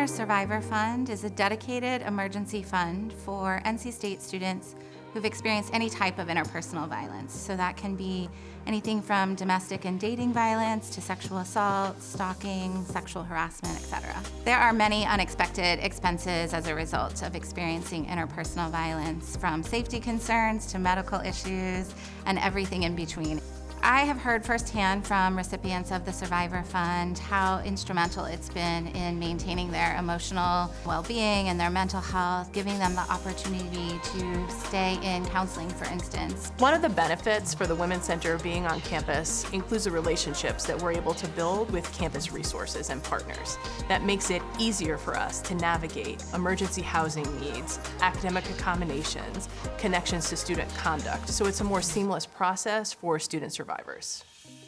Center Survivor Fund is a dedicated emergency fund for NC State students who've experienced any type of interpersonal violence. So that can be anything from domestic and dating violence to sexual assault, stalking, sexual harassment, etc. There are many unexpected expenses as a result of experiencing interpersonal violence, from safety concerns to medical issues and everything in between. I have heard firsthand from recipients of the Survivor Fund how instrumental it's been in maintaining their emotional well-being and their mental health, giving them the opportunity to stay in counseling, for instance. One of the benefits for the Women's Center being on campus includes the relationships that we're able to build with campus resources and partners. That makes it easier for us to navigate emergency housing needs, academic accommodations, connections to student conduct. So it's a more seamless process for student survivors.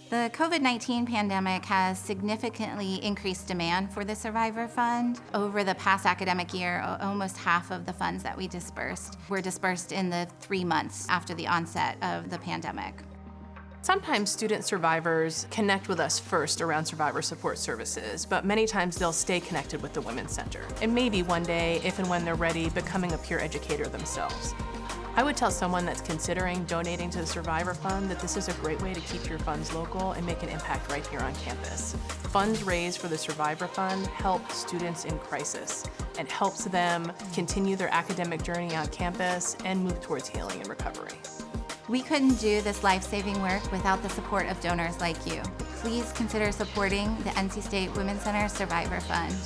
The COVID-19 pandemic has significantly increased demand for the Survivor Fund. Over the past academic year, almost half of the funds that we dispersed were dispersed in the 3 months after the onset of the pandemic. Sometimes student survivors connect with us first around survivor support services, but many times they'll stay connected with the Women's Center. And maybe one day, if and when they're ready, becoming a peer educator themselves. I would tell someone that's considering donating to the Survivor Fund that this is a great way to keep your funds local and make an impact right here on campus. Funds raised for the Survivor Fund help students in crisis and helps them continue their academic journey on campus and move towards healing and recovery. We couldn't do this life-saving work without the support of donors like you. Please consider supporting the NC State Women's Center Survivor Fund.